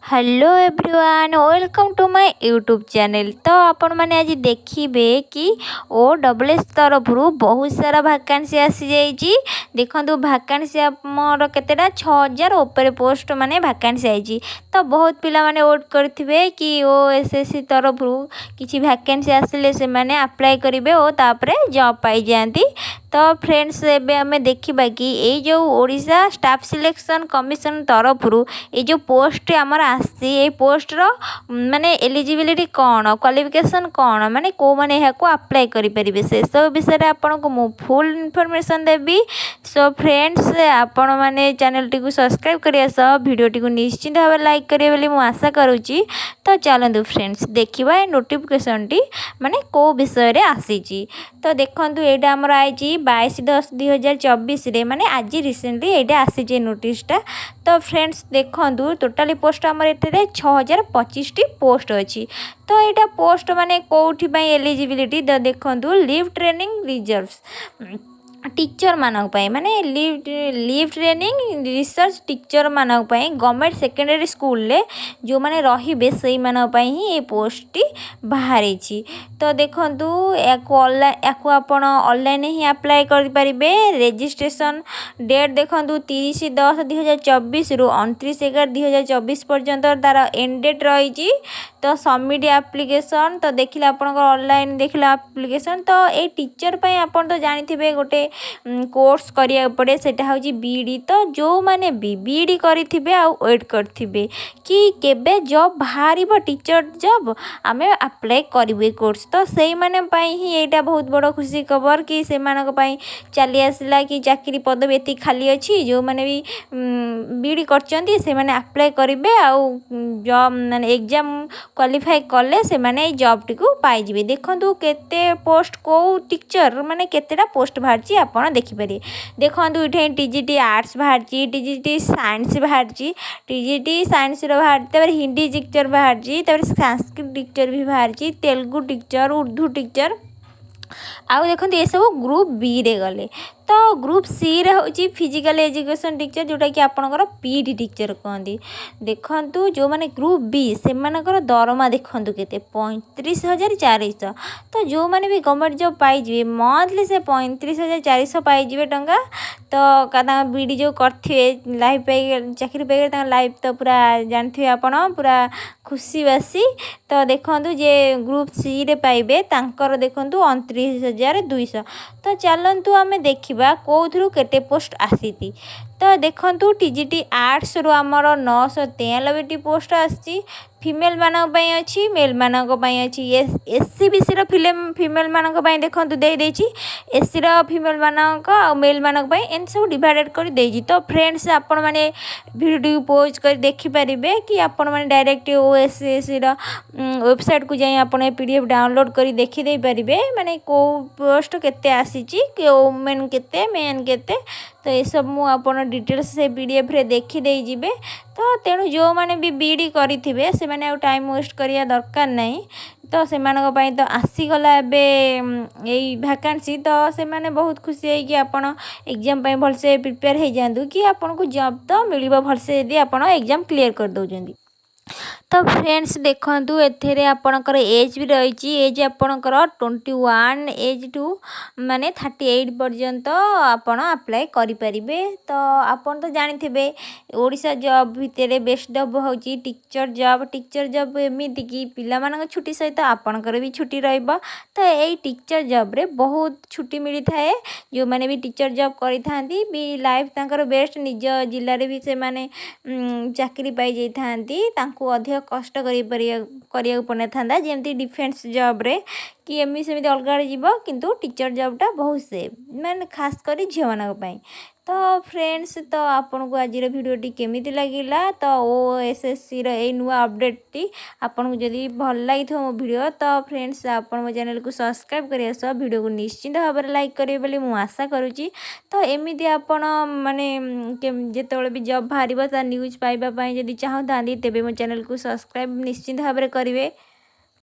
Hello everyone, welcome to my YouTube channel. तो आपण मैंने आज देखिए कि OSS तरफ बहुत सारा वैकेंसी आसी जाइए। देखो वैकेंसी आमर केतेटा 6000 ऊपर पोस्ट माने वैकेंसी आई। तो बहुत पिला माने वेट करेंगे कि OSS तरफ किसी वैकेंसी आसिले से माने अप्लाई करेंगे और तापरे जॉब पाई जाती। तो फ्रेंड्स एबे हमें देखिबा कि ये जो ओडिशा स्टाफ सिलेक्शन कमिशन तरफ ये जो पोस्ट आमर आसी ये पोस्टर माने एलिजिबिलिटी कौन क्वालिफिकेशन कौन माने को माने को अप्लाई करें से सब विषय आपन को मु फुल इनफॉरमेशन देवी। सो फ्रेंड्स आपण माने चैनल टी को सब्सक्राइब करिया सह वीडियो टी को निश्चित भाव लाइक करिए बोली मु आशा करूची। तो चलतु फ्रेंड्स देखिबा ए नोटिफिकेशन टी माने को विषय रे आसी। तो देखंतु एटा हमर आइची 22/10/2024 रे माने आज रिसेंटली एटा आसी नोटिसटा। तो फ्रेंड्स देखंतु टोटाली पोस्ट हमर एटे 6025 टी पोस्ट अच्छी। तो यहाँ पोस्ट माने कौटी एलिजिबिलिटी देखंतु लिव ट्रेनिंग रिजर्व्स टीचर मानक माने लिव ट्रेनिंग रिसर्च टीचर मानक गवर्नमेंट सेकेंडरी स्कूल ले जो माने रहिबे सही मानक ही ये पोस्ट टी बाहरी। तो देखंतु याको आपण ऑनलाइन ही अप्लाई कर परिबे। रजिस्ट्रेशन डेट देखंतु 30/10/2024 रु 29/11/2024 पर्यंत तार एंड डेट रही। तो सबमिट एप्लिकेशन तो देखिले आपन ऑनलाइन देखिले एप्लिकेशन। तो ये टीचर पे आपन तो जानिथिबे गोटे कोर्स करिया पड़े सेटा हउची बीडी। तो जो माने बीडी करिथिबे आ वेट करथिबे कि केबे जॉब बाहरिबो टीचर जॉब आमे अप्लाई करिवे कोर्स। तो सेही माने पई ही एटा बहुत बड़ खुशी खबर कि से मानक पई चली आसला कि चाकरी पदवी एति खाली अछि। जो माने भी बीडी करचंती से माने अप्लाई करिवे आ जॉब माने एग्जाम क्वालिफाई कले से माने जॉब टी को पाई जिवे। देखंतु केते पोस्ट को टीचर माने केतेटा पोस्ट बाहरची आपण देखि पारे। देखंतु इठे टीजीटी आर्ट्स बाहरची, टीजीटी साइंस बाहरची, टीजीटी साइंस रो बाहर तबर हिंदी टीचर बाहरची, तबर संस्कृत टीचर भी बाहरची, तेलुगु टीचर, उर्दू टीचर आउ देखते ये सब ग्रुप बी रे गले। तो ग्रुप सी रे होची फिजिकल एजुकेशन टीचर जोटा कि आपनकर पीटी टीचर कहंदी। देखंतु जो माने ग्रुप बी से मानकर दरमा देखंतु केते 35,400। तो जो माने भी गवर्नमेंट जॉब पाई जिवे मंथली से 35,400 पाई जिवे टंका। तो कदा बीडी जो करथिवे लाइफ पे चाकरी पे ता लाइफ तो पूरा जानथिवे आपण पूरा खुशी बासी। तो देखंतु जे ग्रुप सी रे पाइबे तांकर देखंतु 29,200। तो चलंतु आमे देखिबा कोथरु केते पोस्ट आसीती। तो देखंतु टीजीटी आर्ट्स रो हमर 993 टी पोस्ट आसी। फीमेल मानक पई अछि, मेल मानक पई अछि। एससी बीसी रो फीमेल मानक पई देखंतु दे देछि। एससी रो फीमेल मानक आ मेल मानक पई एन सब डिवाइडेड कर देछि। तो फ्रेंड्स आपण माने वीडियो पोज कर देखि परिबे कि आपण माने डायरेक्ट OSS रो वेबसाइट को जाई आपण पीडीएफ डाउनलोड करी देखि दे परिबे माने को पोस्ट केते आसीछि कि वुमेन केते मेन केते। तो ये सब मु आपण डिटेल्स से पीडीएफ रे देखि दे जिबे। तो तेणु जो माने भी बीडी करिथिबे से माने आ टाइम वेस्ट करिया दरकार नहीं। तो से मानक पई तो आसीगला एबे यही वैकेंसी। तो से माने बहुत खुशी है कि आपण एग्जाम पई भल से प्रिपेयर हो जांदु कि आपण को जॉब तो मिलिबो भल से यदि आपण एग्जाम क्लियर कर दउजंदी। तो फ्रेंड्स देखंतु एथेरे आपणकर एज भी रही। एज आपणकर 21 एज टू माने 38 पर्यंत आपण अप्लाई करि परिबे। तो आपण तो जानिथिबे ओडिशा जॉब भितरे बेस्ट जॉब होची टीचर जॉब। टीचर जॉब एमिति कि पिला मानक छुट्टी सहित आपणकर भी छुट्टी रहइबो। तो एई टीचर जॉब रे बहुत छुट्टी मिली थाए। जो माने भी टीचर जॉब करि थांती भी लाइफ तांकर बेस्ट निज जिल्ला रे भी से माने चाकरी पाई जाई थांती तांको अधिक कष्ट करिया पड़े था जमी डिफेन्स जॉब रे कि एमि सेमि अलग आड़े जीव किंतु टीचर जॉबटा बहुत सेफ मैंने खास कर झील मानी। तो फ्रेंड्स तो आपन को आज भिडियोटी केमिति लगिला। तो OSS रो ए नुआ अपडेट टी आपन को जदी भल लागि मो वीडियो तो फ्रेंड्स आपन मो चैनल को सब्सक्राइब करिया सह वीडियो को निश्चित भाव में लाइक करिवे बोली मु आशा करूची। तो एमिति आपन माने जेतेबेले भी जॉब बाहरिबो ता न्यूज़ पाइबा पई जदी चाहतांती तेबे मो चैनल को सब्सक्राइब निश्चित भाव में करिवे।